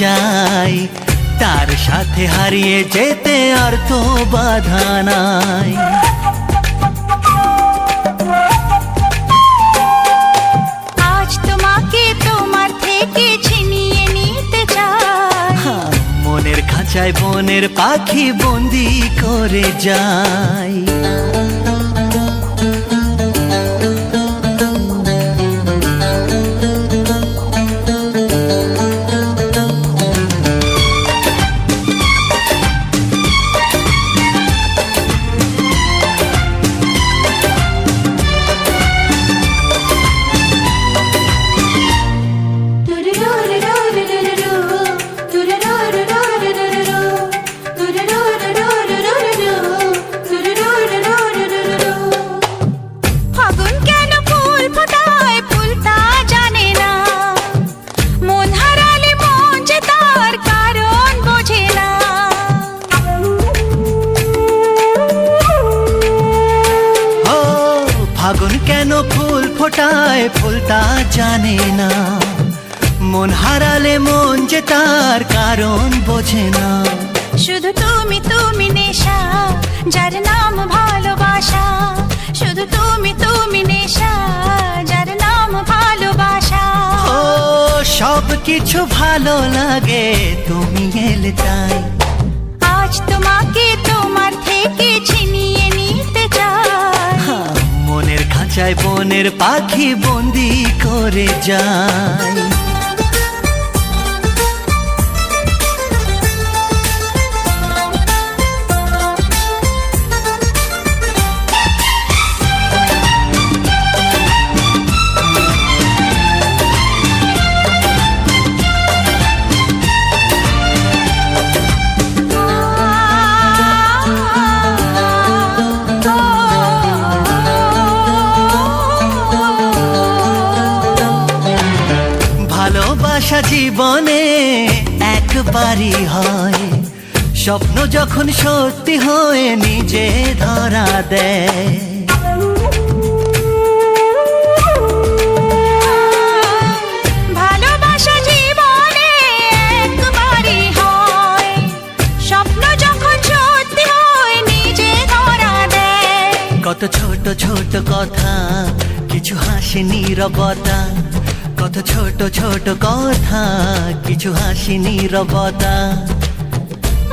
চাই, তার সাথে হারিয়ে যেতে আর তো বাধা নাই। আজ তোমাকে তোমার থেকে ছিনিয়ে নিতে চাই, মনের খাঁচায় বনের পাখি বন্দি করে যাই। ফাগুন কেন ফুল ফোটায় ফুল তা জানে না, মন হারালে মন যে তার কারণ বোঝে না। শুধু তুমি তুমি নেশা, যার নাম ভালোবাসা, শুধু তুমি তুমি নেশা, যার নাম ভালোবাসা। ও সব কিছু ভালো লাগে তুমি এলে তাই, আজ তোমাকে তোমার থেকে ছিনিয়ে নিতে চাই। মনের খাঁচায় বনের পাখি বন্দি করে যায়। ভালোবাসা জীবনে একবারই হয়, স্বপ্ন যখন সত্যি হয়ে নিজে ধরা দেয়। ভালোবাসা জীবনে একবারই হয়, স্বপ্ন যখন সত্যি হয় নিজে ধরা দেয়। কত ছোট ছোট কথা, কিছু হাসি নীরবতা, কত ছোট ছোট কথা, কিছু হাসি নীরবতা।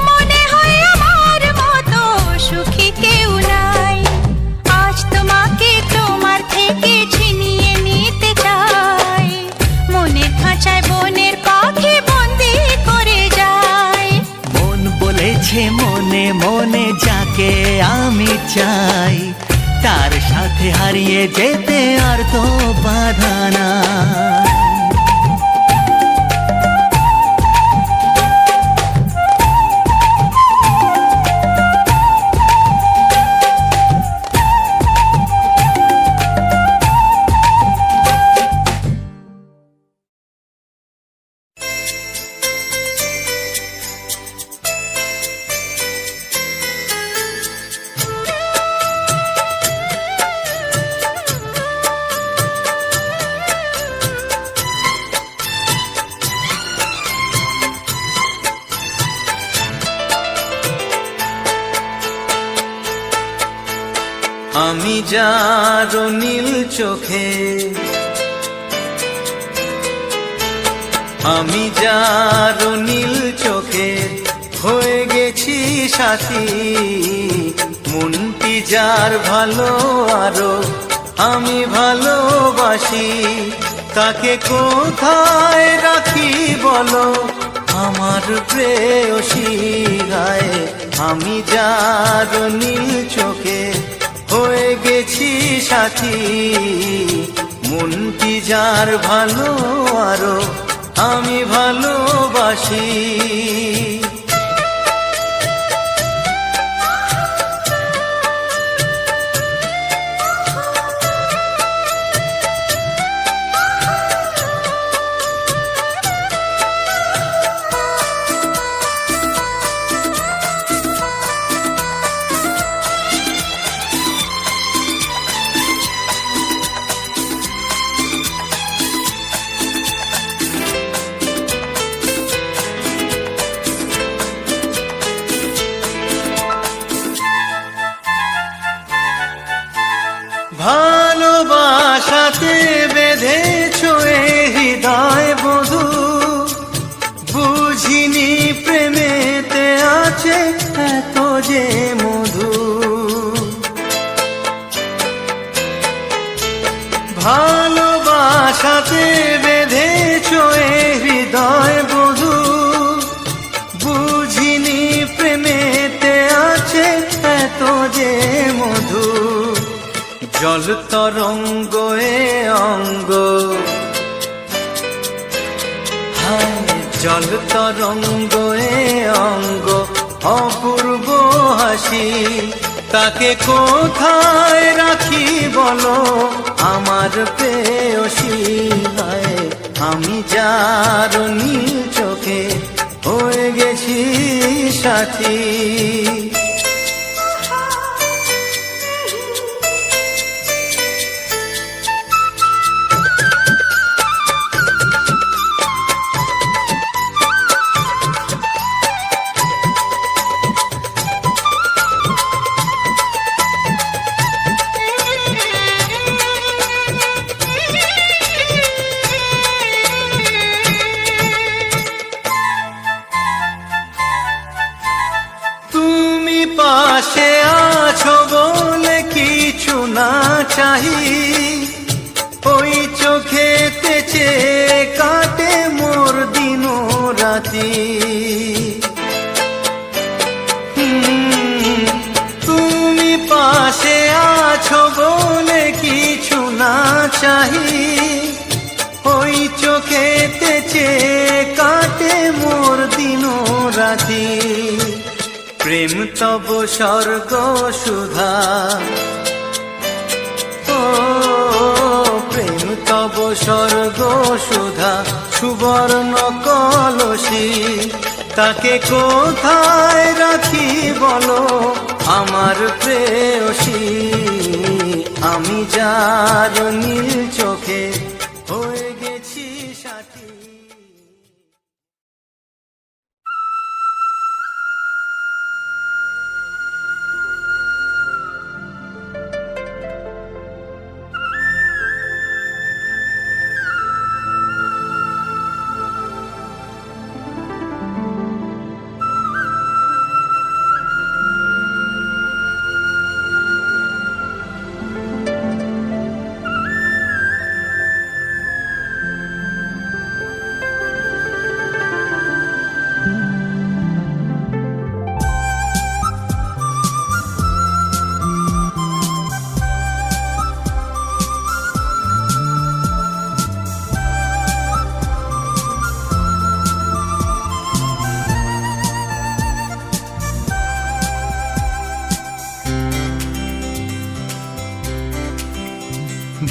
মনে হয় আমার মতো সুখী কেউ নাই, আজ তোমাকে তোমার থেকে ছিনিয়ে নিতে চাই। মনের খাঁচায় বনের পাখি বন্দি করে যায়। মন বলেছে মনে মনে যাকে আমি চাই, তার সাথে হারিয়ে যেতে আর তো বাধা না। আমি যার নীল চোখে, আমি যার নীল চোখে হয়ে গেছি সাথী। মনটি যার ভালো আরো আমি ভালোবাসি, তাকে কোথায় রাখি বলো আমার প্রেয়সী গায়ে। আমি যার নীল চোখে হয়ে গেছি সাথী, মনটি যার ভালো আরো আমি ভালোবাসি। ভালোবাসাতে বেঁধেছ এ হৃদয় বধু, বুঝিনি প্রেমেতে আছে এত যে মধু। ভালোবাসাতে বেঁধেছ এ হৃদয় বধু, বুঝিনি প্রেমেতে আছে এত যে মধু। জল তরঙ্গ এ অঙ্গ, হায় জল তরঙ্গ এ অঙ্গ, অপূর্ব হাসি তাকে কোথায় রাখি বলো আমার প্রেয়সী। হায় আমি যার নীল চোখে হয়ে গেছি সাথী। পাশে আছো বলে কিছু না চাহি, ওই চোখেতে চেয়ে কাটে মোর দিন রাতি। তুমি পাশে আছো বলে কিছু না চাহি, ওই চোখেতে চেয়ে কাটে মোর দিন রাতি। প্রেম তব স্বর্গ সুধা, ও প্রেম তব স্বর্গ সুধা, সুবর্ণ কলসী তাকে কোথায় রাখি বলো আমার প্রেয়সী। আমি যার নীল চোখে হয়ে গেছি সাথী।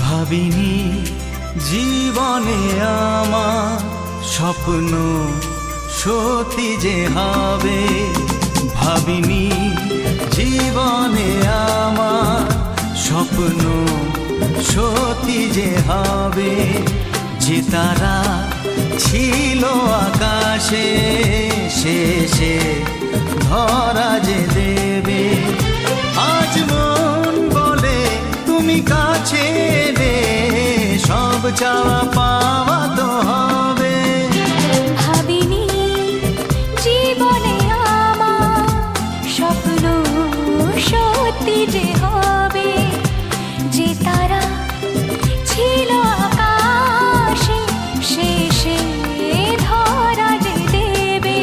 ভাবিনি জীবনে আমার স্বপ্ন সত্যি যে হবে, ভাবিনি জীবনে আমার স্বপ্ন সত্যি যে হবে। যে তারা ছিল আকাশে শেষে ধরা যে দেবে, আজ মন বলে তুমি কাছে রে, সব চাওয়া পাওয়া তো হবে। ভাবিনি জীবনে আমার স্বপ্ন সত্যি যে হবে, যে তারা ছিল আকাশে শেষে ধরা যে দেবে,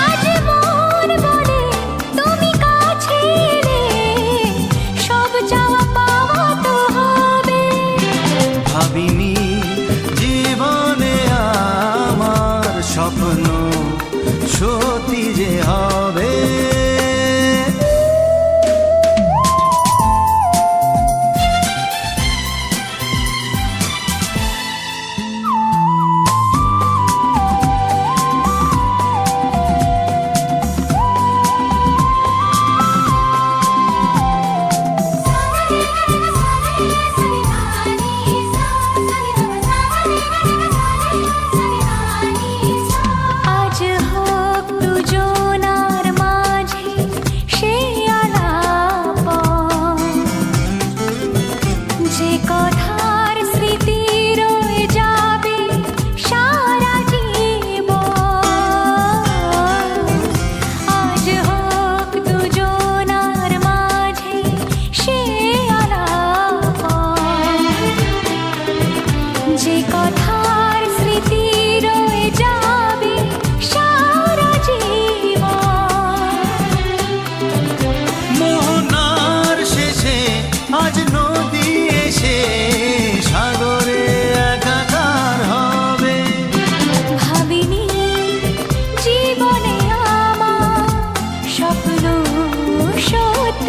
আজ মন বলে তুমি কাছে রে, সব চাওয়া পাওয়া তো হবে। ভাবিনি জীবনে আমার স্বপ্ন সত্যি যে হবে।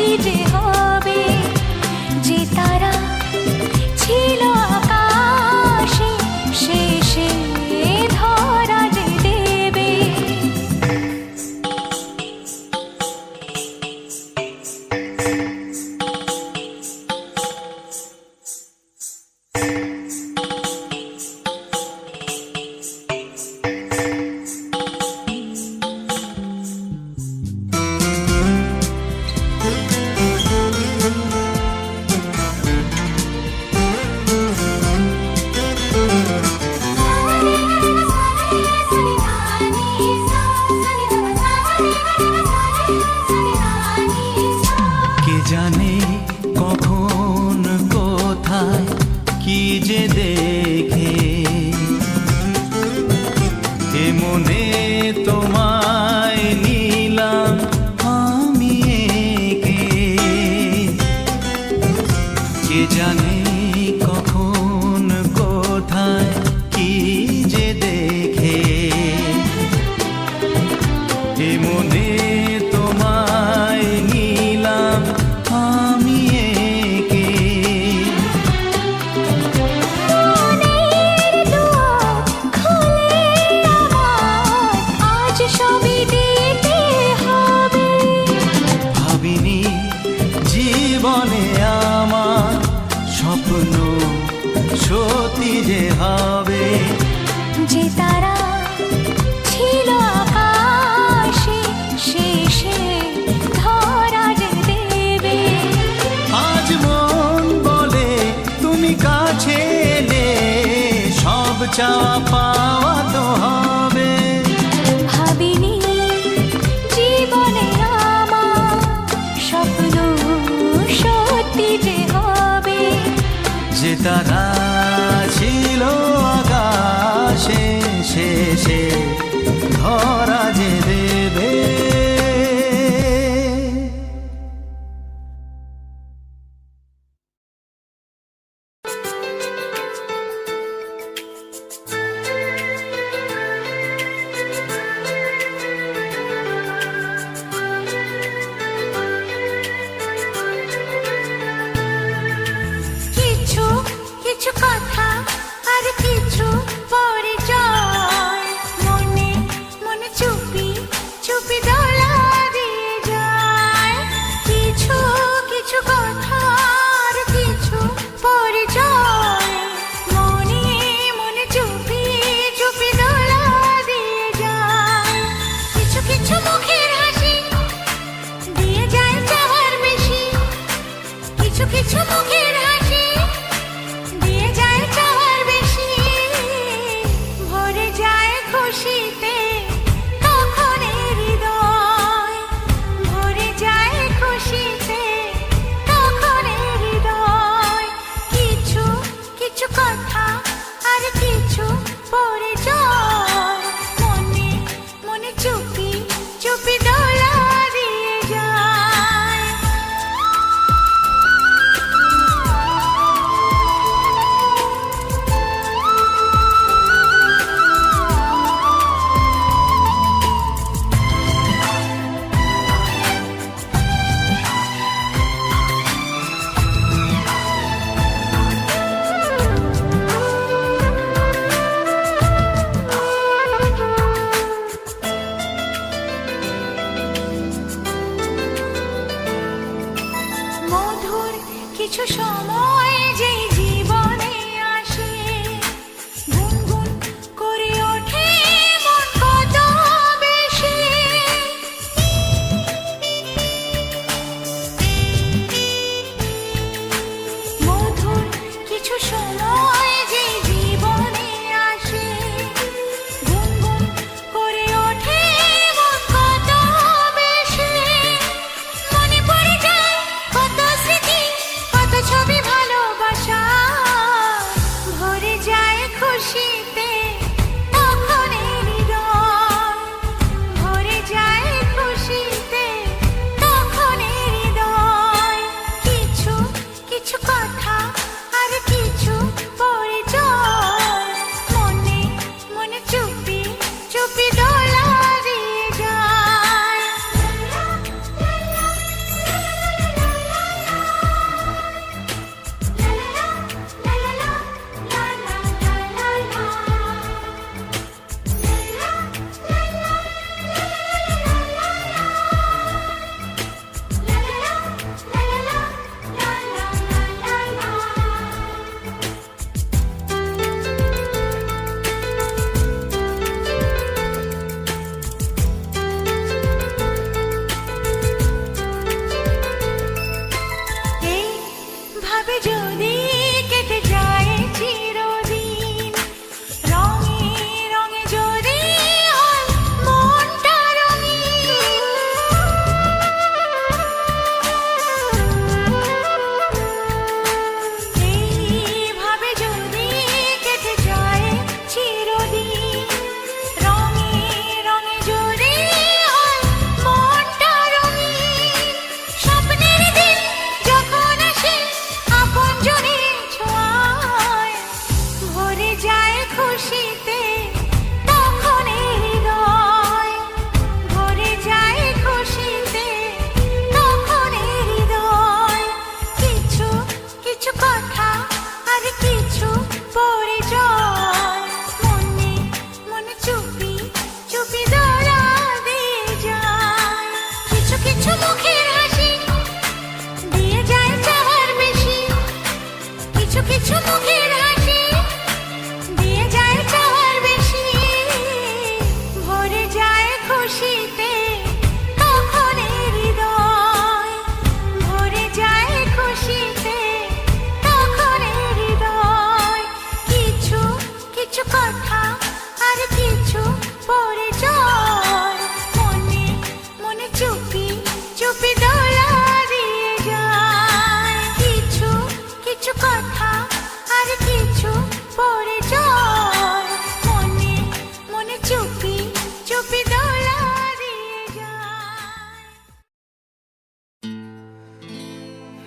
সত্যি যে হবে, যে তারা ছিল আকাশে শেষে ধরা যে দেবে। কে জানে কখন কোথায় কি যে দেখে, এ মনে তোমায় নিলাম আমি একে। কে জানে কখন কোথায় কি যে দেখে, এ মনে তোমায় নিলাম আমি একে। মনের দুয়ার খুলে আমার আজ সবই দিতে হবে। ভাবিনি জীবনে আমার স্বপ্ন সত্যি যে হবে, যে তারা ছিল আকাশে শেষে ধরা যে দেবে। আজ মন বলে তুমি কাছে এলে সব চাওয়া পাওয়া তো হবে। ভাবিনি জীবনে আমার স্বপ্ন সত্যি যে হবে, যে তারা ছিল আকাশে শেষে ধরা যে দেবে। কিছু কিছু কথা আর কিছু পরিচয় মনে মনে চুপি চুপি দোলা দিয়ে যায়। কিছু কিছু কথা আর কিছু পরিচয় মনে মনে চুপি চুপি দোলা দিয়ে যায়। কিছু কিছু মুখের হাসি দিয়ে যায় চাওয়ার বেশি, কিছু কিছু মুখের হাসি দিয়ে যায় চাওয়ার বেশি। ভরে যায় খুশিতে তখন হৃদয়, ভরে যায় খুশিতে তখন হৃদয়। কিছু কিছু কথা আর কিছু পরিচয় মনে মনে চুপি চুপি দোলা দিয়ে যায়। মধুর কিছু সময় যেই জীবনে আসে, গুনগুন করে ওঠে মন কত বেশি। মধুর কিছু সময় যেই জীবনে আসে, গুনগুন করে ওঠে মন কত বেশি। মনে পড়ে যায় কত স্মৃতি কত ছবি।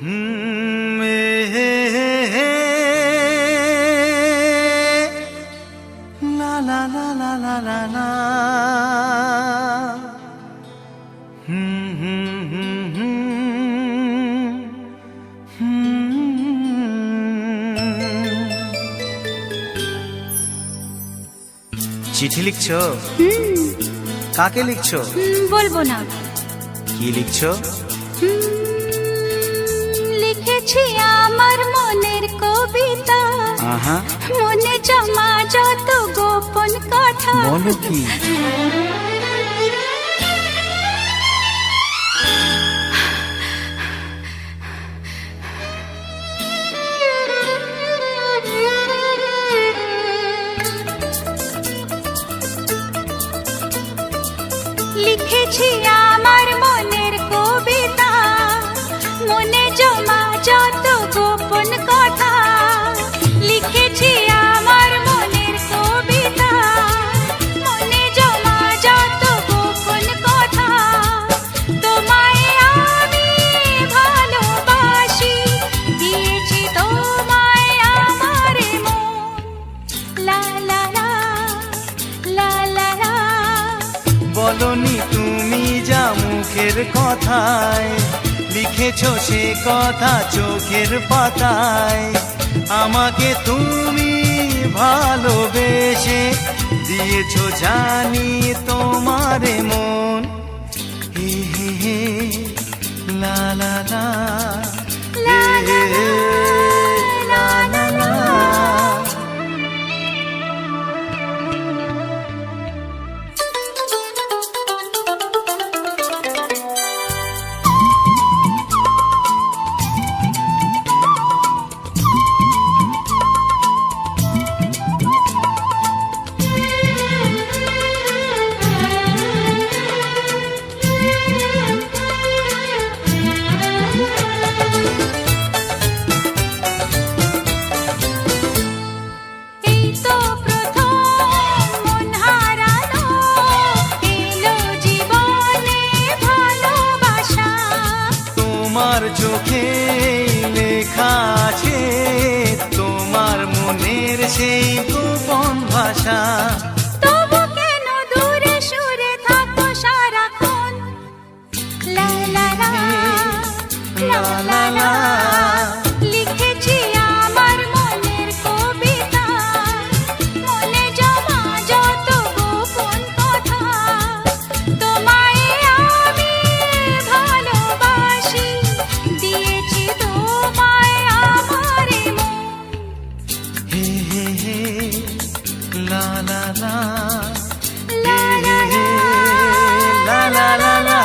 হুম, লা লা লা লা লা লা লা। হুম, হুম, হুম, হুম, হুম। চিঠি লিখছো? কাকে লিখছো? বলবো না। কি লিখছো? লিখেছি আমার মনের কবিতা, আহা, মনে জমা যত গোপন কথা। বলো কি? লিখেছি আমার মনের কবিতা, মনে জমা যত গোপন কথা। লিখেছি আমার মনের কবিতা, মনে জমা যত গোপন কথা। তোমায় আমি ভালোবাসি, দিয়েছি তোমায় আমার মন। লা লা লা লা লা লা। বলনি তুমি যা মুখের কথায়, লিখেছো সে কথা চোখের পাতায়। আমাকে তুমি ভালোবেসে দিয়েছো জানি তোমারে মন। হে হে হে, লা লা লা, হে হে হে, লা লা লা। এই তো প্রথম মন হারালো, এলো জীবনে ভালোবাসা। তোমার চোখে লেখা আছে তোমার মনের সেই গোপন ভাষা। তবু কেন দূরে সরে থাকো সারাক্ষণ। লা লা লা লা লা লা। লিখেছি আমার মনের কবিতা, মনে জমা যত গোপন কথা। তোমায় আমি ভালোবাসি, দিয়েছি তোমায় আমার মন। হে হে হে, লা লা লা, লা লা হে হে, লা লা লা লা।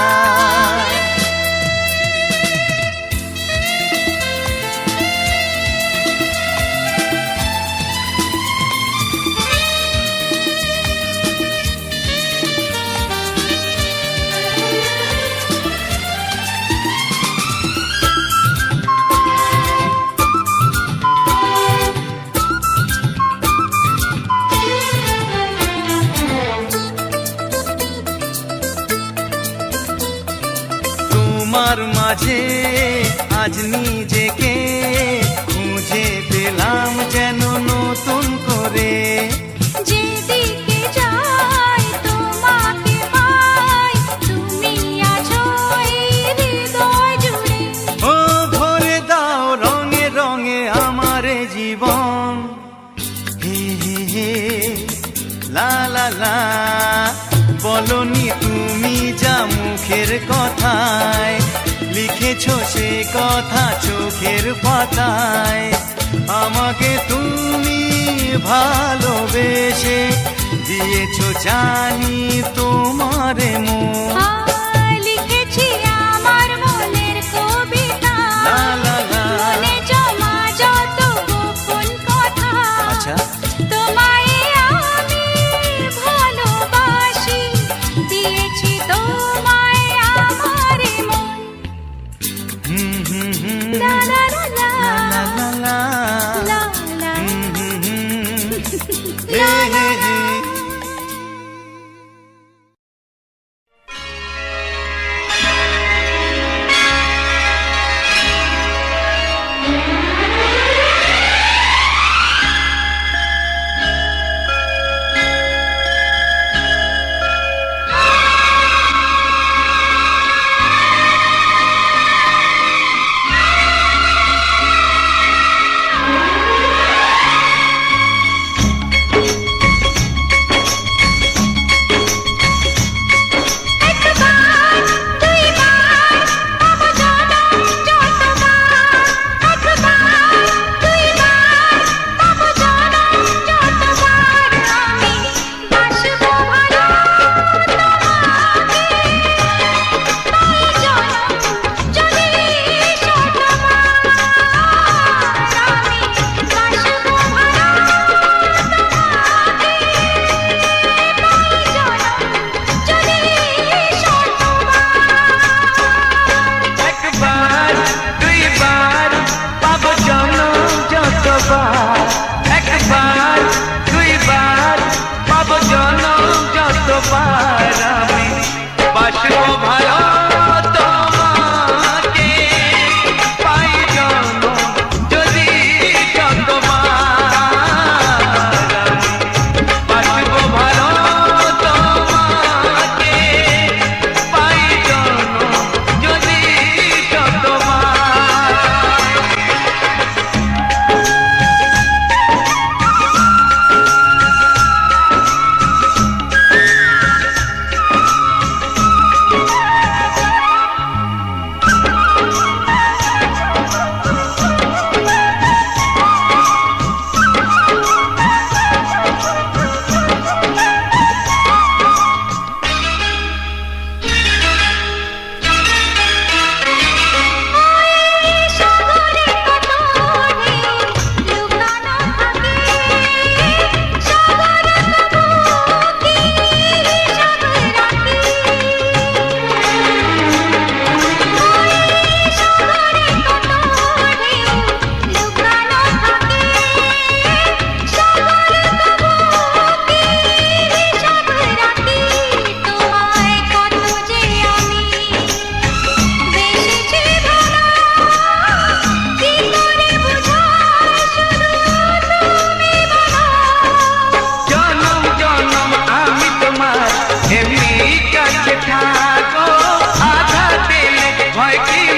তোমার মাঝে আজ নিজেকে খুঁজে পেলাম যেন নতুন করে। যেদিকে যাই তোমাকে পাই, তুমি আছো এই হৃদয় জুড়ে। ও ভরে দাও রঙে রঙে আমার জীবন। হে হে হে, লা লা লা। বলনি তুমি যা মুখের কথায়, লিখেছো সে কথা চোখের পাতায়। আমাকে তুমি ভালোবেসে দিয়েছো জানি তোমারে মন। লিখেছি আমার মনের কবিতা, লা লা লা। মনে জমা যত গোপন কথা। আচ্ছা, তোমায় আমি ভালোবাসি, দিয়েছি তোমায় আমার মন। হুম হুম হুম, লা লা লা লা লা লা লা, লা লা। হুম হুম হুম, হে হে হে।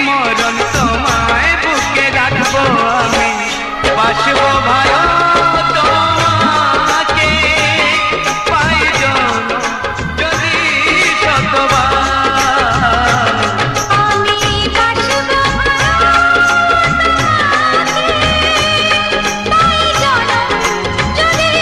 মরণ তোমায় বুকে রাখবো আমি বাসবো ভালো তোমাকে পাই জনম যদি শতবার আমি বাসবো তাই জনম যদি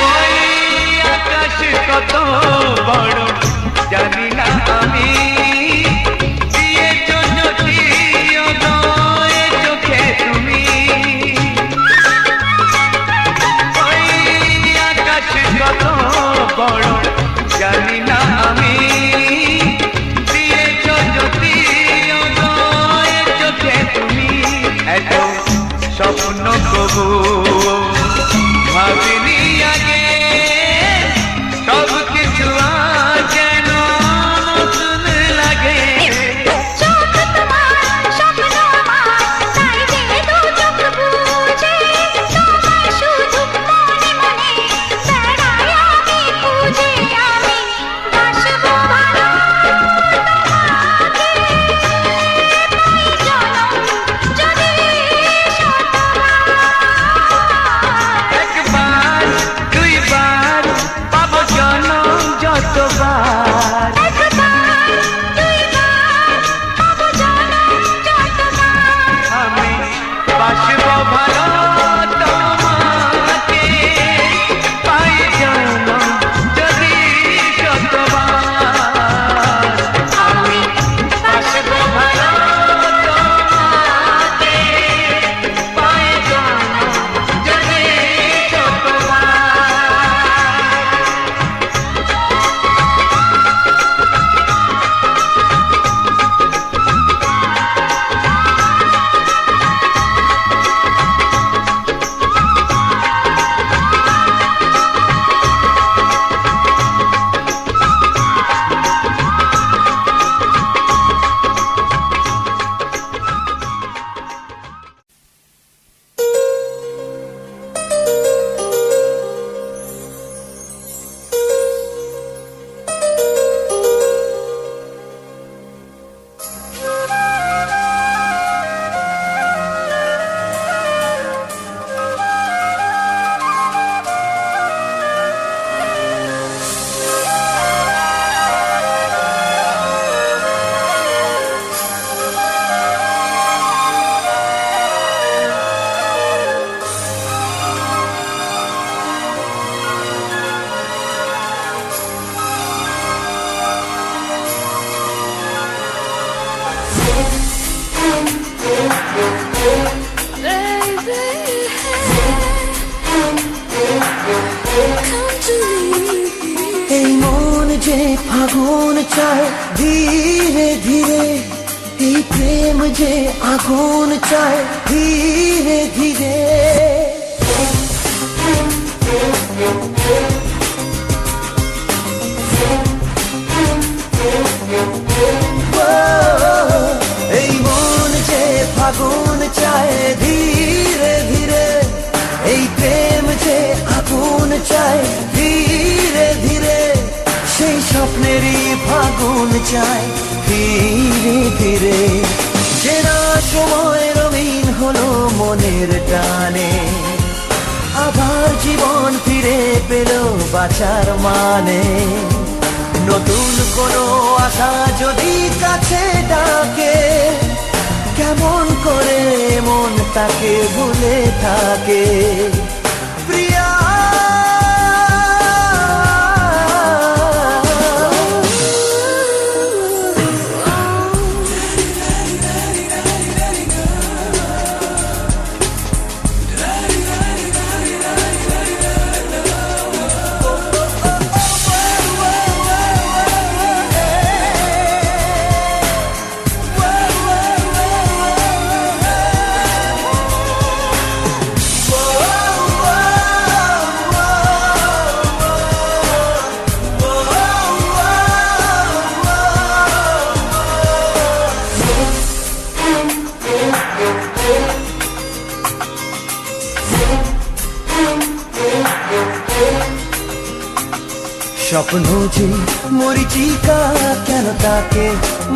ওই আকাশ কত বড় জানি না আমি দিয়েছ জ্যোতি উদয় চোখে তুমি ওই আকাশ কত বড় জানি না আমি দিয়েছ জ্যোতি উদয় চোখে তুমি এত স্বপ্ন কবু ভাবিনি আগে সব কিছু আজ যেন নতুন লাগে চোখ তোমার স্বপ্ন আমার তাই যে দু চোখ বুঝে তোমায় শুধু মনে মনে বেড়াই আমি খুঁজে আমি বাসবো ভালো তোমাকে পাই জনম যদি শতবার একবার দুইবার পাবো জনম যতবার একবার দুইবার পাবো জনম যতবার আমি বাসবো ভালো তোমাকে পাই জনম যদি শতবার আমি বাসবো ভালো তোমাকে পাই জনম যদি শতবার এই মন যে ফাগুন চায় ধীরে ধীরে, এই প্রেম যে আগুন চায় ধীরে ধীরে। এই মন যে ফাগুন চায় ধীরে ধীরে, এই প্রেম যে আগুন চায় ধীরে ধীরে। সেই স্বপ্নেরই ফাগুন চায় ধীরে ধীরে। চেনা সময় রঙিন হলো মনের টানে, আবার জীবন ফিরে পেল বাঁচার মানে। নতুন কোনো আশা যদি কাছে ডাকে, কেমন করে মন তাকে ভুলে থাকে। প্রিয়া স্বপ্ন যে মরিচিকা, কেন তাকে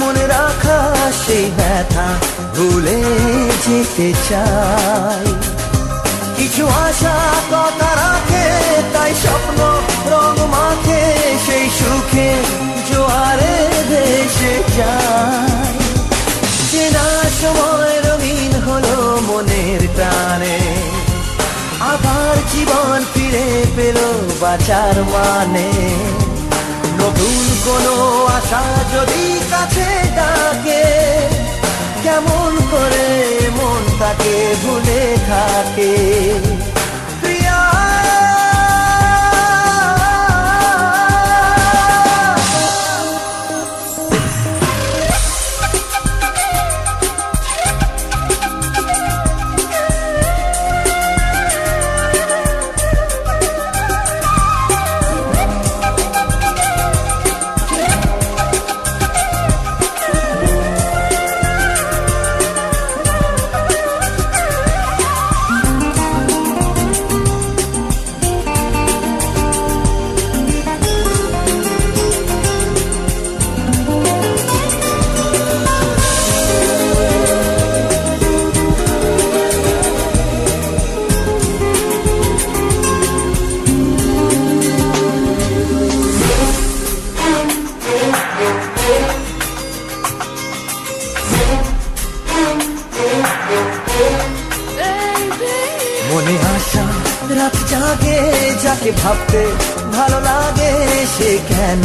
মনে রাখা, সেই ব্যথা ভুলে যেতে চাই। কিছু আশা কথা রাখে, তাই স্বপ্ন রং মাখে, সেই সুখে জোয়ারে ভেসে যায়। চেনা সময় রঙিন হলো মনের টানে, আবার জীবন ফিরে পেল বাঁচার মানে। নতুন কোনো আশা যদি কাছে ডাকে, কেমন করে মন তাকে ভুলে থাকে। প্রিয়া মনে আশা রাত জাগে, যাকে ভাবতে ভালো লাগে, সে কেন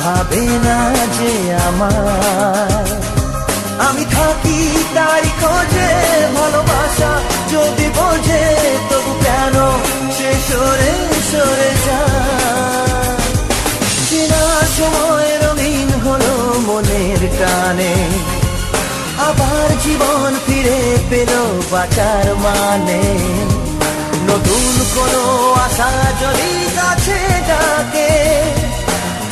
ভাবে না যে আমার। আমি থাকি তাই খোঁজে, ভালোবাসা যদি বোঝে, তবু কেন সে সরে সরে যায়। চেনা সময় রঙিন হলো মনের টানে, আবার জীবন ফিরে পেল বাঁচার মানে। নতুন কোনো আশা যদি কাছে ডাকে,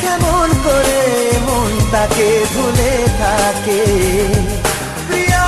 কেমন করে মন তাকে ভুলে থাকে। প্রিয়া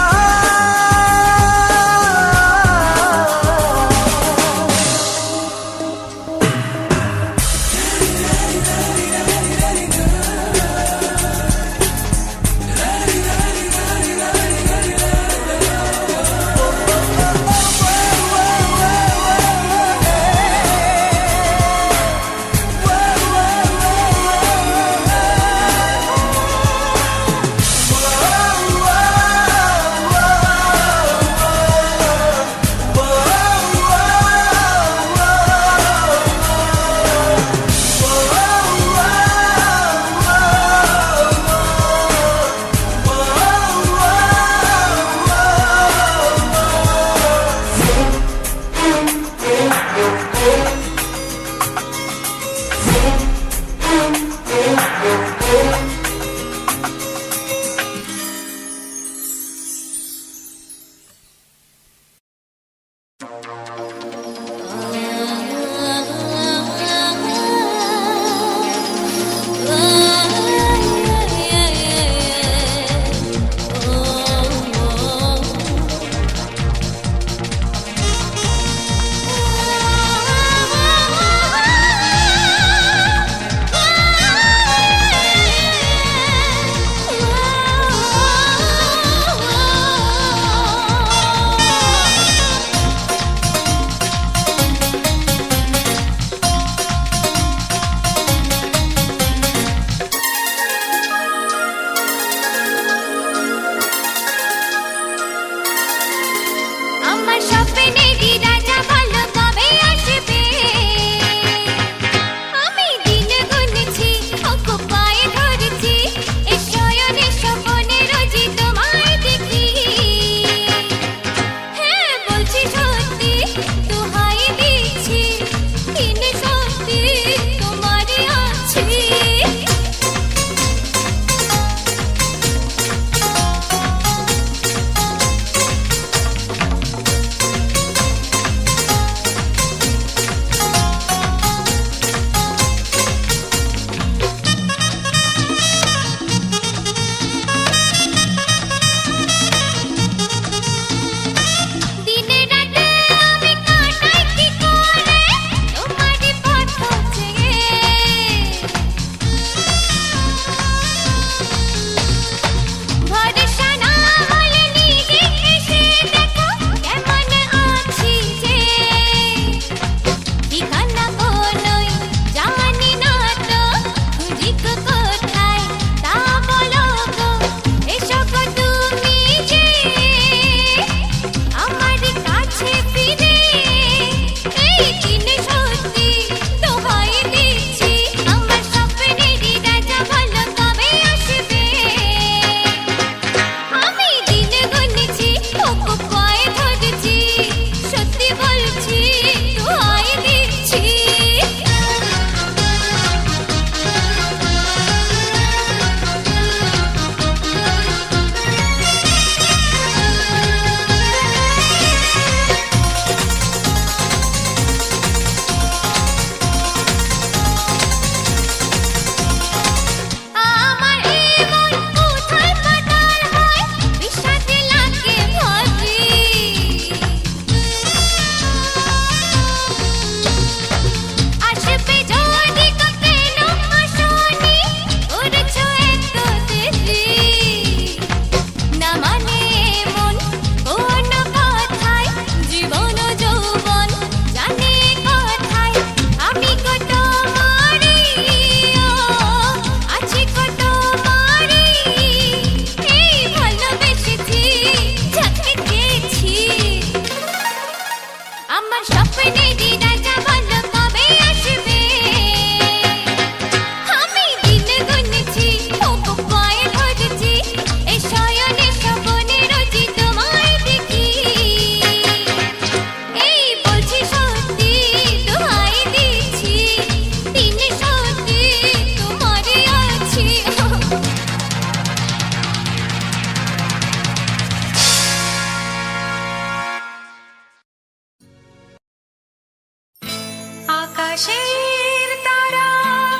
আকাশের তারা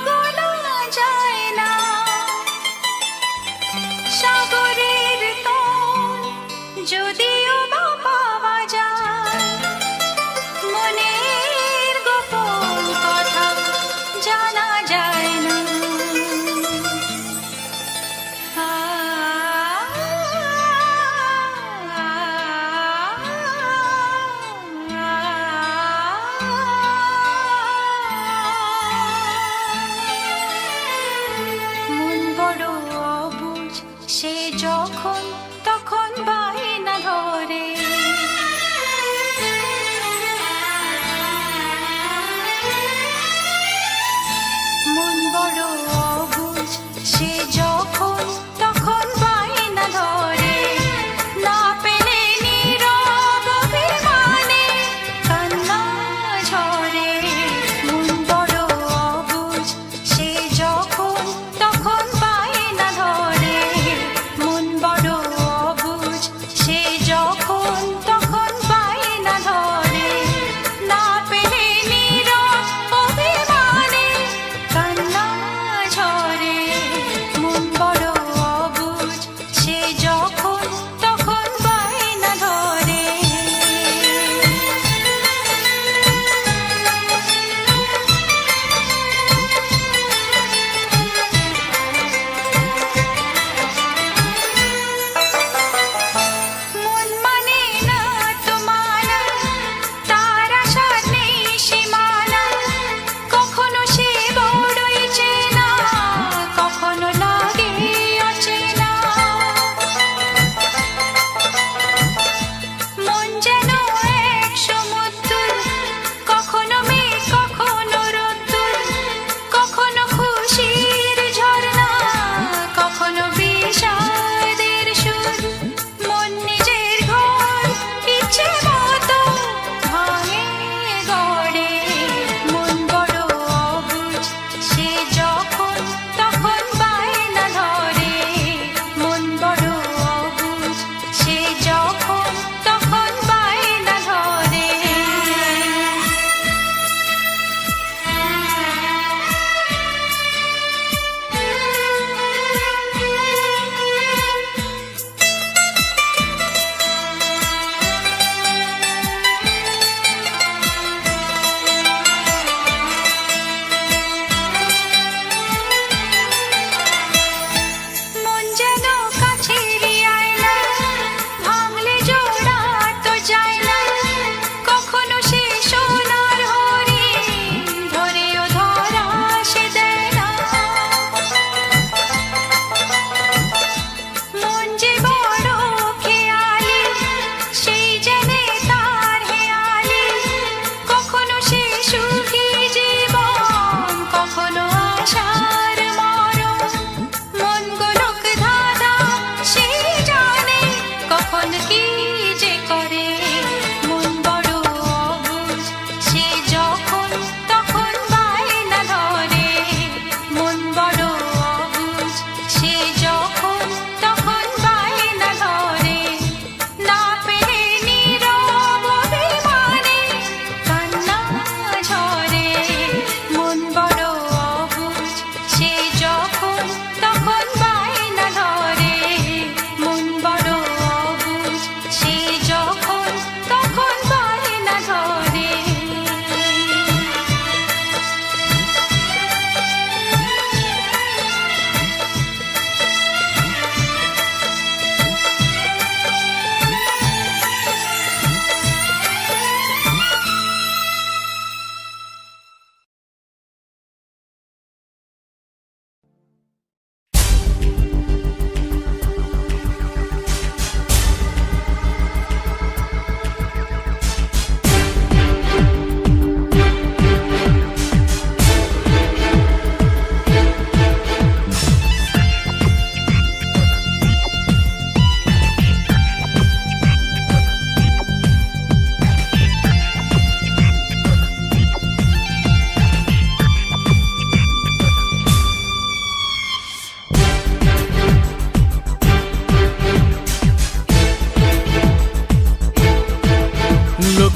গোনা যায় না, সাগরের তল যদিও বা পাওয়া যায়, মনের গোপন কথা জানা যায় না।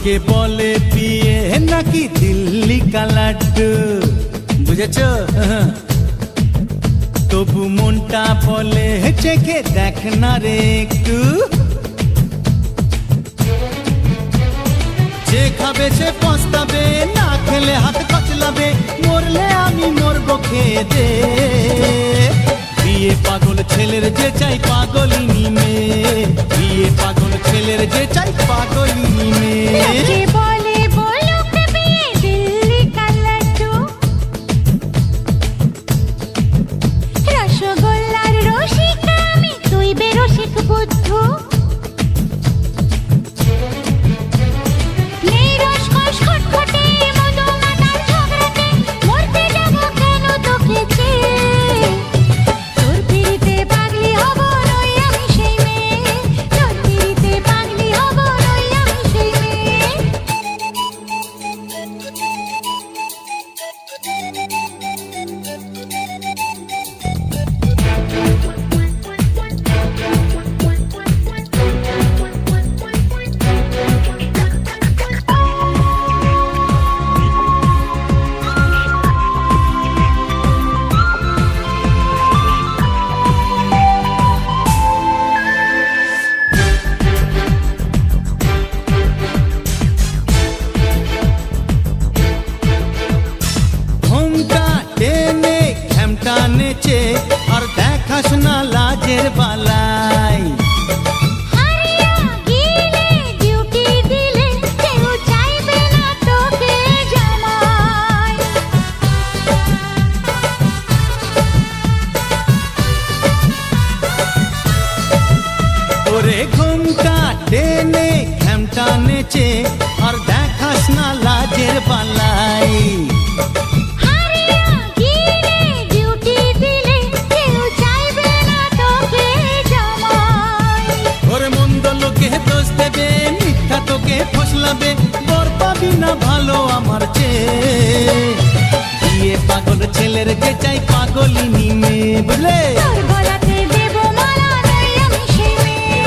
লোকে বলে পিয়ে নাকি দিল্লি কা লাড্ডু, বুঝেছ? তবু মনটা বলে চেখে দেখ না রে একটু। যে খাবে সে পস্তাবে, না খেলে হাত কচলাবে, মরলে আমি মরবো খেয়ে দে। বিয়ে পাগল ছেলের যে চাই পাগলিনী মেয়ে, বিয়ে পাগল ছেলের যে চাই পাগলিনী মেয়ে। লোকে বলে বলুক বিয়ে দিল্লি কা লাড্ডু, রসগোল্লার রসিকা আমি, তুই বেরসিক বুদ্ধু। নেই রসকস খটখটে মধু মাতাল ঝগড়াতে, মরতে যাবো কেন তোকে চেয়ে। তোর পিড়িতে পাগলি হব নই আমি সেই মেয়ে, তোর পিড়িতে পাগলি হব নই আমি সেই মেয়ে। ঘোমটা টেনে ঘ্যামটা নেচে আর দেখাস না লাজের বালাই। হারিয়া গেলে ডিউটি দিলে কেউ চাইবে না তোকে জামাই। ওরে ঘোমটা টেনে ঘ্যামটা নেচে আর দেখাস না লাজের বালাই। হারিয়া গেলে ডিউটি দিলে কেউ চাইবে না তোকে জামাই। ওরে মন্দ লোকে দোষ দেবে, মিথ্যা তোকে ফসলাবে, বর পাবি না ভালো আমার চেয়ে। বিয়ে পাগল ছেলের যে চাই পাগলিনী মেয়ে, বুঝলে? তোর গলাতে দেব মালা নই আমি সেই মেয়ে।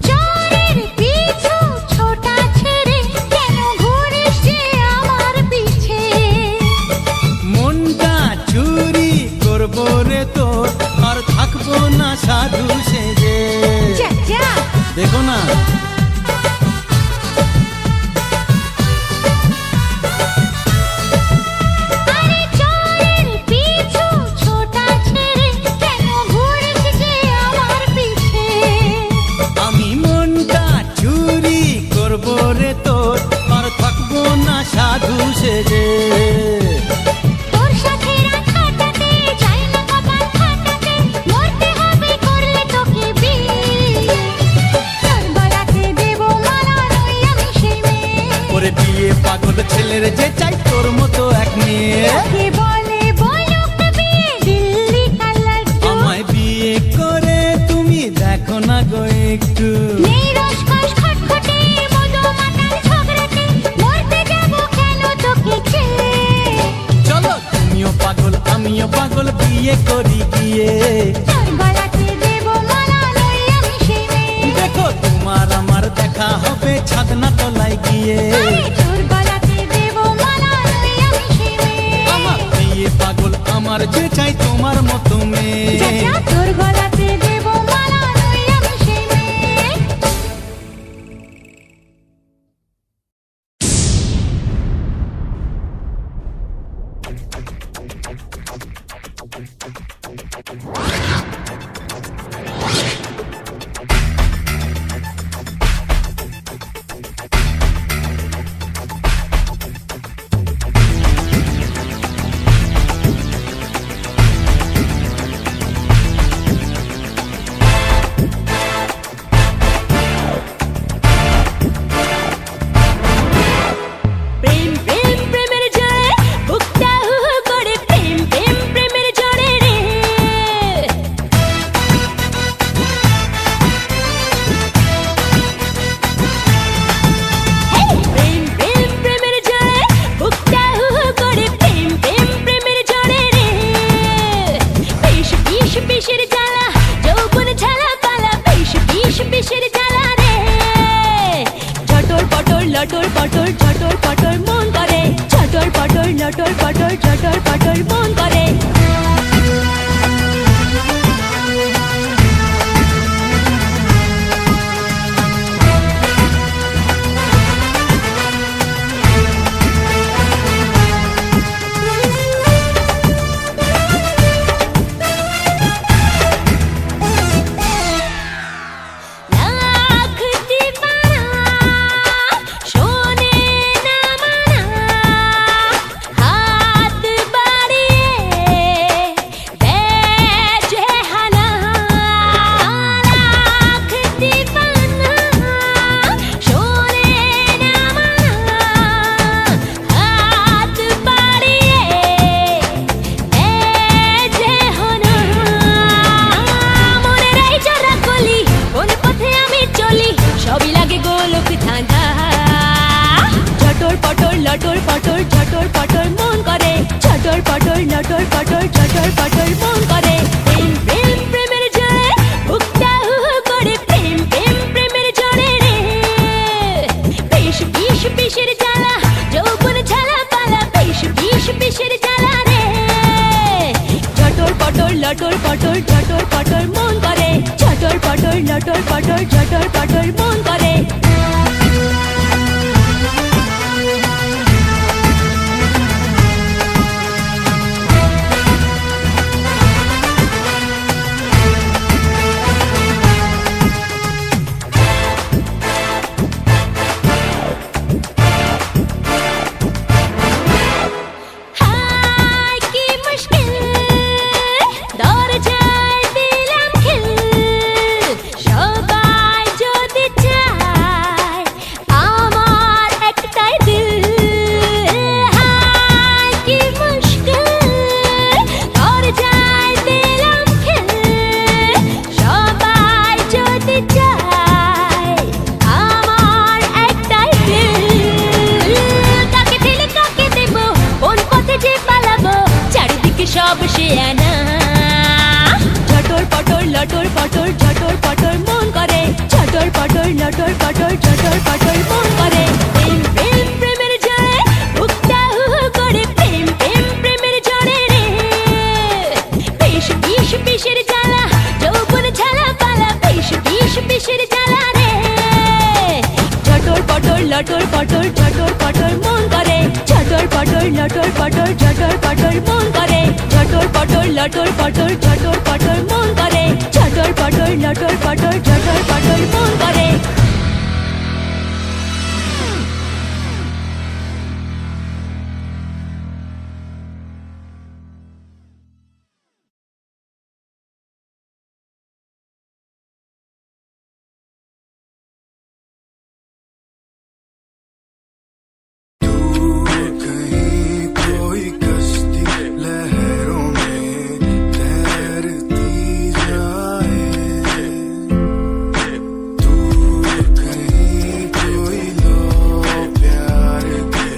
চোরের পিছু ছোটা ছেড়ে কেন ঘুরিস যে আমার পিছে। মনটা চুরি করবো রে তোর, আর থাকবো না সাধু সেজে। যা যা দেখো না আরে চোরের পিছু ছোটা ছেড়ে কেন ঘুরিস যে আমার পিছে। আমি মনটা চুরি করবো রে তোর, আর থাকবো না সাধু সেজে। তোর সাথে রাত কাটাতে চাই না কপাল ফাটাতে, মরতে হবে করলে তোকে বিয়ে। তোর গলাতে দেব মালা নই আমি সেই মেয়ে। ওরে বিয়ে পাগল ছেলের যে চাই তোর মতো এক মেয়ে। লোকে বলে বলুক বিয়ে দিল্লি কা লাড্ডু, আমায় বিয়ে করে তুমি দেখো না গো একটু। নেই রসকস খটখটে মধু মাতাল ঝগড়াতে, মরতে যাব কেন তোকে চেয়ে। চলো তুমিও পাগল আমিও পাগল, বিয়ে করি গিয়ে। তোর গলাতে দেব মালা নই আমি সেই মেয়ে। দেখো তোমার আমার দেখা হবে ছাদনা তলায় গিয়ে। তোর গলাতে দেব মালা নই আমি সেই মেয়ে। আমার বিয়ে পাগল আমার যে চাই তোমার মতো মেয়ে। যা যা তোর গলাতে দেব মালা নই আমি সেই মেয়ে। লটর পটর ঝটর পটর মন করে ছটর পটর লটর পটর ঝটর পটর মন করে লাখ দিবানা শোনে না মানা হাত বাড়িয়ে দেয় যে হানা লাখ দিবানা শোনে না মানা হাত বাড়িয়ে দেয় যে হানা মনের এই জোড়া কলি কোন পথে আমি চলি সবই লাগে গোলক ধাঁধা ঝটর পটর লটর পটর ঝটর পটর মন করে ঝটর পটর লটর পটর ঝটর পটর মন করে প্রেম প্রেম প্রেমের জোরে বুকটা হু হু করে প্রেম প্রেম প্রেমের জোরে রে বিষ বিষ বিষের জ্বালা যৌবন ঝালা পালা বিষ বিষ বিষের জ্বালা রে ঝটর পটর লটর পটর ঝটর পটর মন করে ঝটর পটর লটর পটর ঝটর পটর মন করে হায় কি মুশকিল দরজায় দিলাম খিল সবাই যদি চায় আমার একটাই দিল হায় কি মুশকিল দরজায় দিলাম খিল সবাই যদি চায় আমার একটাই দিল কাকে দিলে কাকে দেব কোন পথে যে পালাবো চারিদিকে সব সে আনা ঝটর পটর লটর পটর ঝটর পটর মন করে ঝটর পটর লটর পটর ঝটর পটর মন করে প্রেম প্রেম প্রেমের জোরে বুকটা হু হু করে প্রেম প্রেম প্রেমের জোরে রে বিষ বিষ বিষের জ্বালা যৌবন ঝালা পালা বিষ বিষ বিষের জ্বালা রে ঝটর পটর লটর পটর ঝটর পটর মন করে ঝটর পটর লটর পটর ঝটর পটর মন করে ঝটর পটর লটর পটর ঝটর পটর মন করে ঝটর পটর লটর পটর ঝটর পটর মন করে कहीं कोई कश्ती लहरों में तैरती जाए दूर कहीं कोई लो प्यार की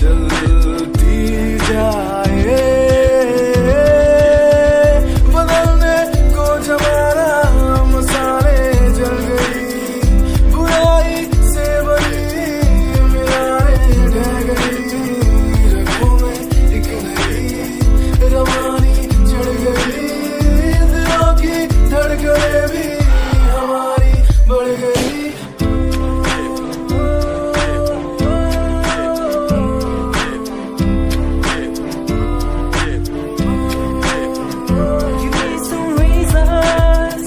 जलती जाए बदलने को जमाना मसाले जल गई बुराई से बनी मिलाए ढह गई रगों में एक नई रवानी चढ़ गई दिलों की धड़कनें भी हमारी बढ़ गई Give me some reasons.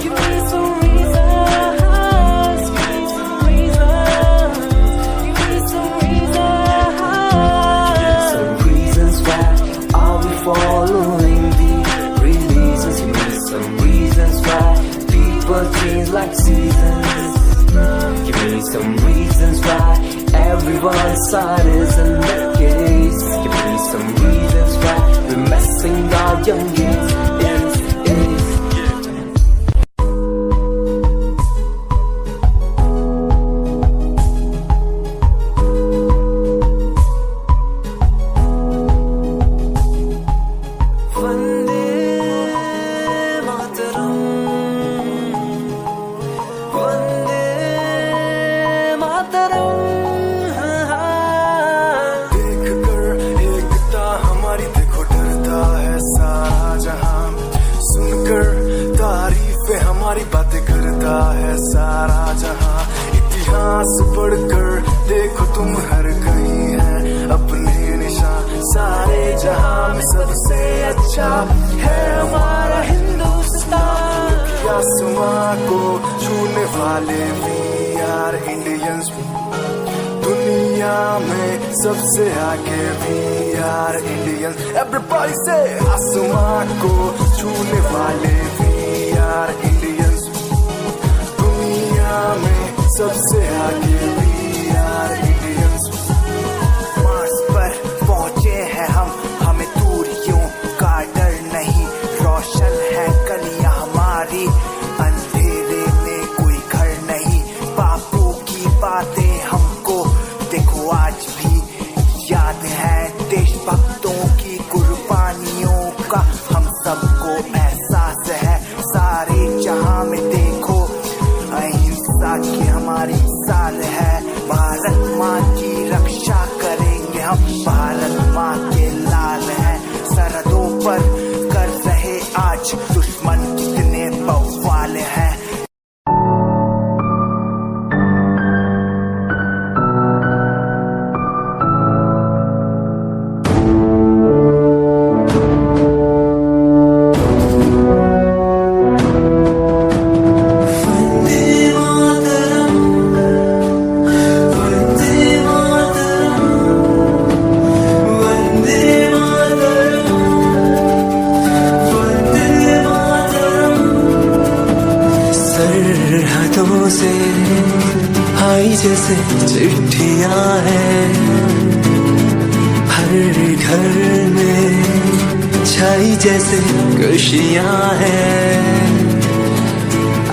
Give me some reasons. Give me some reasons. Give me some reasons. Some reasons why are we following the releases? Give me some reasons why people change like seasons. Give me some reasons why everyone's side isn't the case. Give me some reasons why we're messing our young games. Vande Mataram. Vande Mataram. जहां इतिहास पढ़कर देखो तुम हर कहीं है अपने निशान सारे जहां में सबसे अच्छा है हमारा हिंदुस्तान आसमां को छूने वाले भी यार इंडियंस दुनिया में सबसे आगे भी यार इंडियंस एवरीबॉडी से आसमां को छूने वाले भी यार इंडियंस दुनिया में सबसे आगे भी यार इंडियंस मार्स पर पहुंचे हैं हम हमें दूरियों का डर नहीं रोशन है गलियां हमारी अंधेरे में कोई घर नहीं बापू की बातें हमको देखो आज भी याद है देशभक्तों की कुर्बानियों का हम सबको एहसास है सारे जहां में देखो अहिंसा की हमारी साल है भारत माँ की रक्षा करेंगे हम भारत माँ के लाल हैं सरहदों पर कर रहे आज दुश्मन कितने बवाल हैं सरहदों से आई जैसे चिट्ठियां हैं हर घर में छाई जैसे खुशियां हैं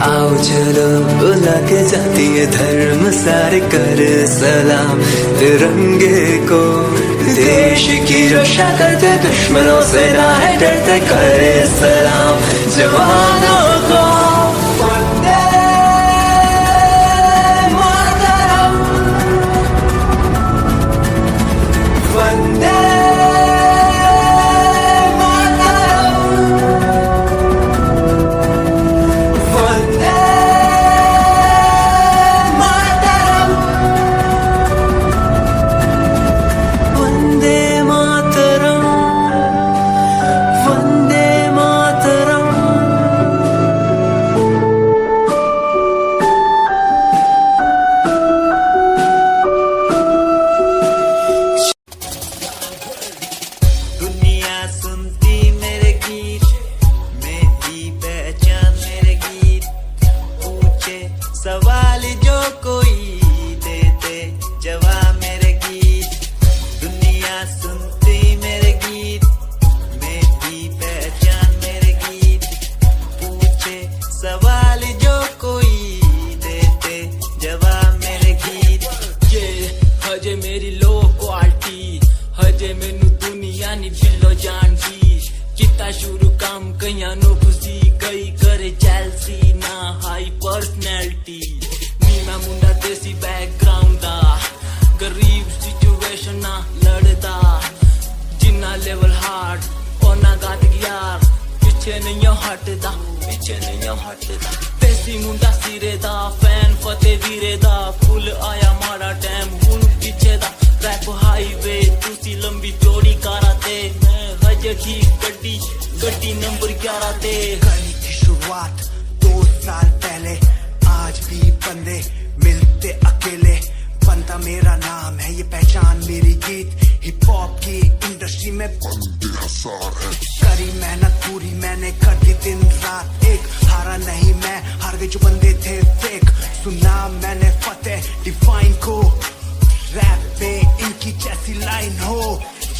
आओ चलो बुला के जाती है धर्म सारे कर सलाम तिरंगे को देश की रक्षा करते दुश्मनों से ना है डरते करे सलाम जवानों को सवाल जो कोई देते जवाब मेरे गीत दुनिया सुनती मेरे गीत मेरी पहचान मेरे गीत पूछे सवाल जो कोई देते जवाब मेरे गीत ये हजे मेरी लो क्वालिटी हजे मैनू दुनिया नी दिलो जानदी किता शुरू काम कईयां नो खुशी कई करे जेलसी ना हाई पर्सनैलिटी नी मैं मुंडा देसी बैकग्राउंड दा गरीब सिचुएशन ना लड़दा जिन्ना लेवल हार्ड ओना गात यार पीछे नहीं हटदा देसी मुंडा सिरे दा फैन फतेह वीरे दा फुल आया माड़ा टाइम हुन पीछे दा रैप हाईवे तुसी लंबी चौड़ी कारा ते मैं हजे ठीक गड्डी नंबर 11 ते करी थी शुरुआत 2 साल पहले आज भी बंदे मिलते अकेले बनता मेरा नाम है ये पहचान मेरी गीत हिप हॉप की इंडस्ट्री में करी मेहनत पूरी मैंने कर दी दिन रात एक हारा नहीं मैं हार गए जो बंदे थे फेक सुना मैंने फतेह डिफाइन को रैप पे इनकी जैसी लाइन हो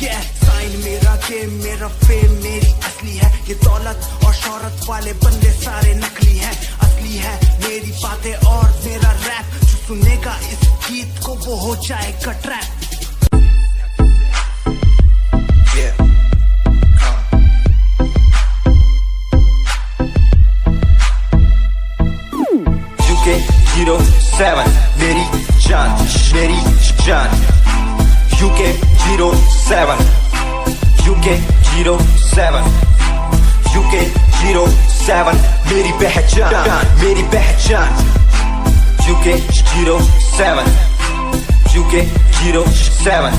ये साइन मेरा गेम मेरा फेम मेरी असली है ये दौलत और शोहरत वाले बंदे सारे नकली हैं असली है मेरी बातें और मेरा रैप जो सुनेगा इस गीत को वो हो जाएगा ट्रैप UK 07 मेरी जान UK 07 UK 07 UK 07 मेरी पहचान UK07 UK07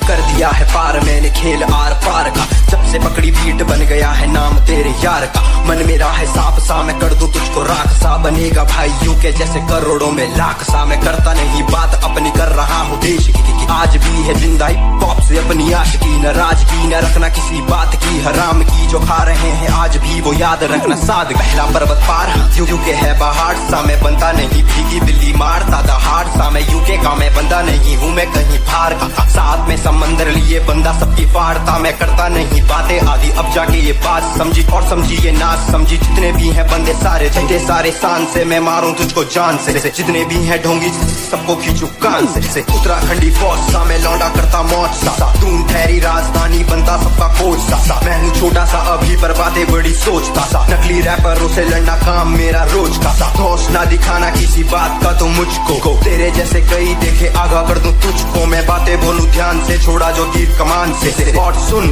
कर दिया है पार मैंने खेल आर पार का, जब से पकड़ी बीट बन गया है नाम तेरे यार का। मन मेरा है सांप सा मैं कर दूं तुझको राख सा, बनेगा भाई यूके जैसे करोड़ों में लाख सा। मैं करता नहीं बात अपनी कर रहा हूँ देश की, आज भी है जिंदा पॉप से अपनी आशिकी। नाराजगी न रखना किसी बात की, हराम की जो खा रहे हैं आज भी वो याद रखना साद। पहला पर्वत पार यूके है पहाड़ सा, मैं बनता नहीं भीगी बिल्ली मारता दहाड़ सा। मैं यूके का मैं बंदा नहीं हूँ मैं कहीं बाहर का, साथ में समंदर लिए बंदा सबकी फाड़ता। मैं करता नहीं बातें आदि अब जाके ये बात समझी, और समझी ये नाच समझी। जितने भी हैं बंदे सारे झंडे सारे शान से, मैं मारूं तुझको जान से। जितने भी हैं ढोंगी सबको खींचू कान से। उत्तराखंडी फौज सा मैं लौंडा करता मौज सा, दून ठहरी राजधानी बनता सबका कोच सा। मैं हूँ छोटा सा अभी पर बातें बड़ी सोचता सा, नकली रैपरों से लड़ना काम मेरा रोज का सा। होश ना दिखाना किसी बात का तो मुझको, तेरे जैसे कई देखे आगा कर दूं तुझको। मैं बातें बोलूं ध्यान से छोड़ा जो तीर कमान से। और सुन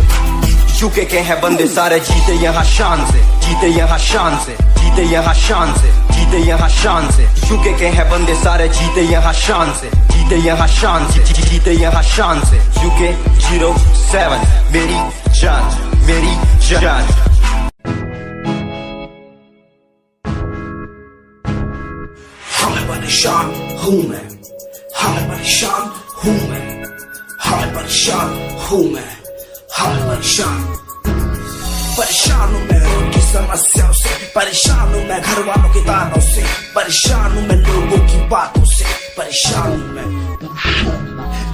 यूके के हैं बंदे सारे जीते यहाँ शान से, जीते यहाँ शान से, जीते यहाँ शान से, जीते यहाँ शान से। यूके के हैं बंदे सारे जीते यहाँ शान से, जीते यहाँ शान से, जीते यहाँ शान से। UK07 मेरी जान मेरी जान। हमें परेशान हूँ मैं, हमें परेशान हूँ मैं, हमें परेशान हूँ मैं, हमें परेशान परेशान हूँ मैं उनकी समस्याओं से, परेशान हूँ मैं घर वालों के तानों से, परेशान हूँ मैं लोगों की बातों से, परेशान हूँ मैं।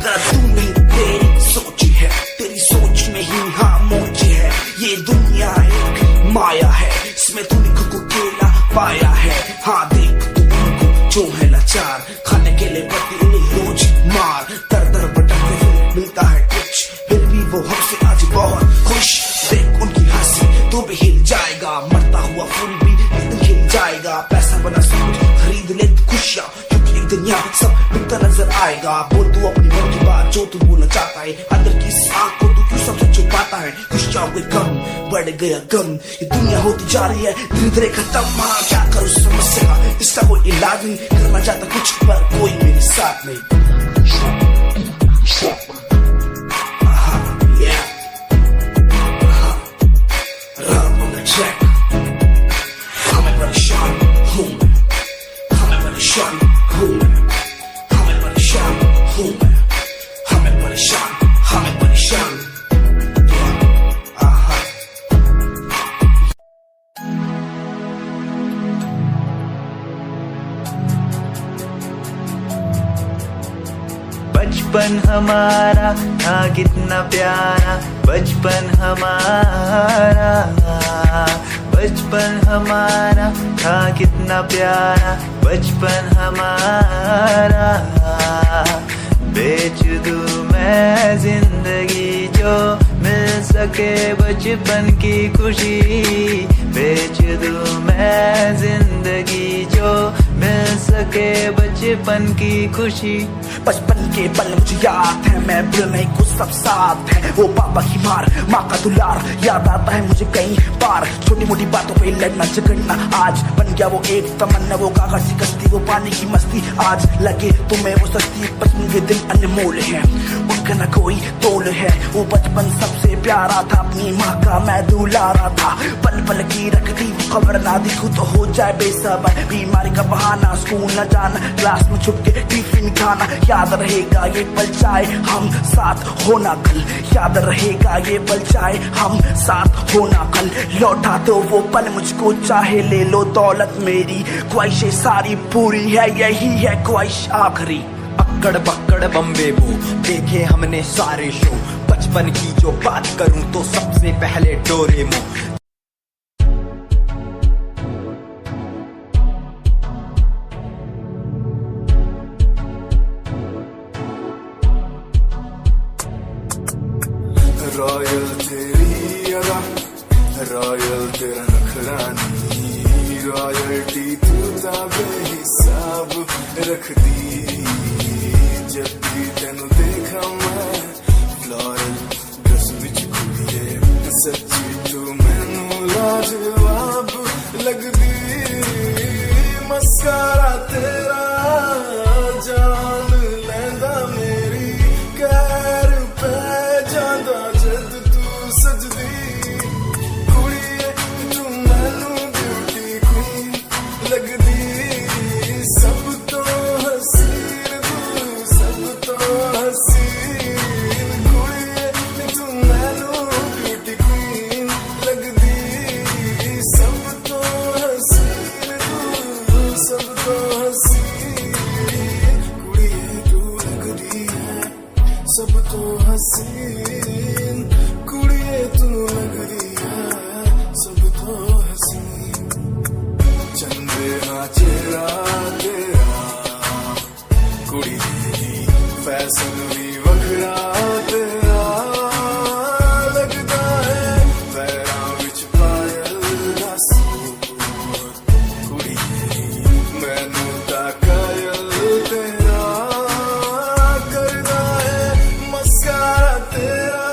जरा तू नहीं तेरी सोच है, तेरी सोच में ही हाँ मोच है। ये दुनिया एक माया है, इसमें तूने खुद को अकेला पाया है। हाँ देख तू उनको जो है लाचार, खाने के लिए पड़ती उन्हें रोज मार। दर दर भटकते हुए मिलता है कुछ, फिर भी वो हमसे आज बहुत खुश। देख उनकी हंसी तू भी हिल जाएगा, मरता हुआ फूल भी एक दिन खिल जाएगा। पैसा बना सब कुछ खरीद ले खुशियाँ, क्योंकि एक दिन यहाँ सब बिकता नजर आएगा। बोल तू अपनी मन की बात जो तू बोलना चाहता है, अंदर की इस आँख को तू क्यों सबसे छुपाता है। खुशियाँ हुए कम बढ़ गया गम, ये दुनिया होती जा रही है धीरे धीरे खत्म। हाँ क्या करूँ समस्या का इसका कोई इलाज नहीं, करना चाहता कुछ पर कोई मेरे साथ नहीं। हमें परेशान हूँ मैं, हमें परेशान हूँ मैं, हमें परेशान हूँ मैं, हमें परेशान, हमें परेशान। बचपन हमारा था कितना प्यारा, बचपन हमारा, बचपन हमारा था कितना प्यारा, बचपन हमारा। बेच दूं मैं जिंदगी जो मिल सके बचपन की खुशी, बेच दूं मैं जिंदगी जो मिल सके बचपन की खुशी। बचपन के पल मुझे याद है, मैं भूल नहीं कुछ सब साथ है। वो पापा की मार, माँ का दुलार याद आता है मुझे कई बार। छोटी मोटी बातों पे लड़ना झगड़ना आज बन गया वो एक तमन्ना। वो कागज की कश्ती, वो पानी की मस्ती, आज लगे तुम्हें वो सस्ती। बचपन के दिन अनमोल है, उनका न कोई तोल है। वो बचपन सबसे प्यारा था, अपनी माँ का मैं दुलारा था। पल पल की रखती खबर ना दिखूं तो हो जाए बेसबर। बीमारी का बहाना, स्कूल न जाना, क्लास में छुप के टिफिन खाना। याद रहेगा ये पल चाहे हम साथ होना कल, याद रहेगा ये पल चाहे हम साथ होना कल। लौटा दो वो पल मुझको, चाहे ले लो दौलत मेरी। ख्वाहिशें सारी पूरी है, यही है ख्वाहिश आखिरी। अक्कड़ बक्कड़ बम्बे वो देखे हमने सारे शो, बचपन की जो बात करूं तो सबसे पहले डोरेमोन। रॉयल तेरी अदा, रॉयल तेरा नखरानी, रॉयल्टी तू बेहिसाब रख दी। जब भी तेनू देखा मैं फ्लोरल ड्रेस विच कुड़िए, सच्ची तू मैनू लाजवाब लगदी। मस्कारा तेरा जान लैंदा मेरी कैर पे जांदा जद तू सजदी कुड़िए तू मैनू ब्यूटी क्वीन लगदी सब तो हसीन तू सब तो हसीन कुड़िए तू मैनू ब्यूटी क्वीन लगदी सब तो हसीन तू सब तो हसीन कुड़िए तू लगदी है सब तो हसीन कुड़िए तू लगदी है सब तो हसीन चंदे हाँ चेहरा तेरा कुड़ी दी फैशन भी वखरा तेरा लगदा है पैरां विच पायल दा सूट कुड़ी दी मैनू तां कायल तेरा करदा है मस्कारा तेरा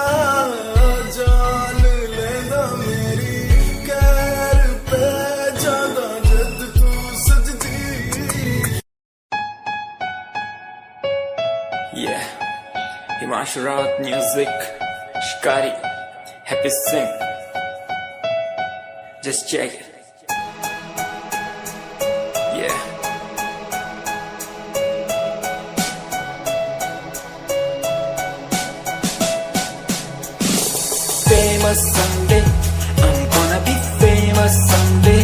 जान लैंदा मेरी कैर पे जांदा जद तू सजदी Yeah, Himanshu Rawat music, Shikari, Happy Singh. Just check it. Yeah. Famous someday, I'm gonna be famous someday.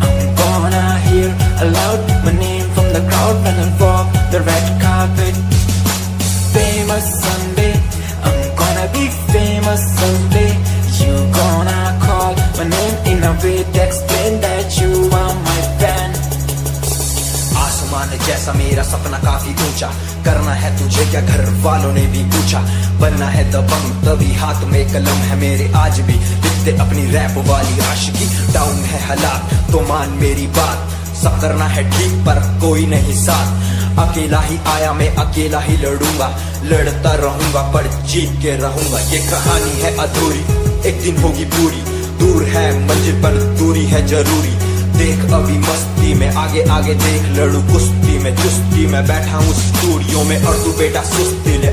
I'm gonna hear aloud my name from the crowd when I walk the red carpet. Famous someday, I'm gonna be famous someday. You gonna call my name in a way to explain that you are my fan. आसमान जैसा मेरा सपना काफी ऊंचा करना है तुझे क्या घर वालों ने भी पूछा बनना है दबंग तभी हाथ में कलम है मेरे आज भी लिखते अपनी रैप वाली आशिकी डाउन है हालात तो मान मेरी बात सब करना है ठीक पर कोई नहीं साथ अकेला ही आया मैं अकेला ही लड़ूंगा लड़ता रहूंगा पर जीत के रहूंगा ये कहानी है अधूरी एक दिन होगी पूरी दूर है मंजिल पर दूरी है जरूरी देख अभी मस्ती में आगे आगे देख लड़ू कुश्ती में चुस्ती में बैठा हूँ स्टूडियो में और तू बेटा सुस्ती ले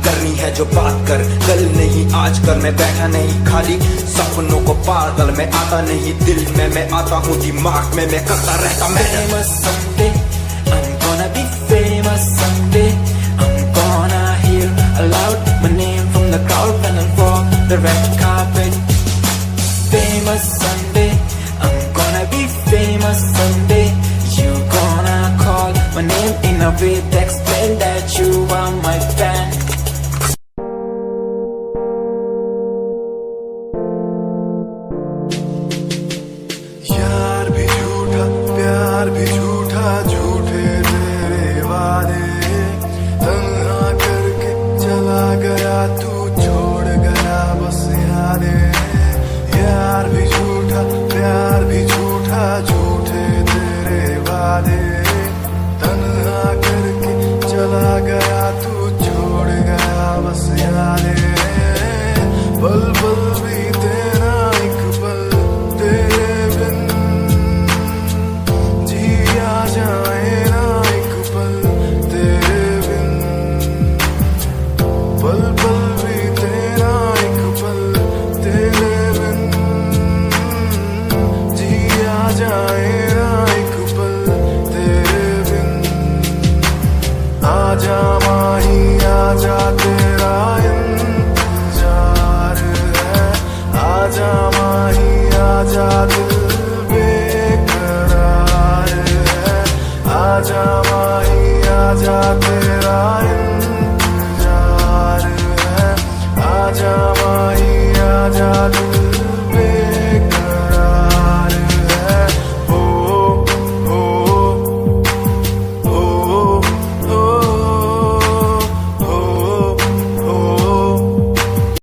करनी है जो बात कर कल नहीं आज कर मैं बैठा नहीं खाली सपनों को पागल मैं आता नहीं दिल में मैं आता हूँ दिमाग में मैं करता रहता मैं Famous someday, I'm gonna be famous someday. I'm gonna hear aloud my name from the crowd when I walk the red carpet. Famous someday, I'm gonna be famous someday. You gonna call my name in a way that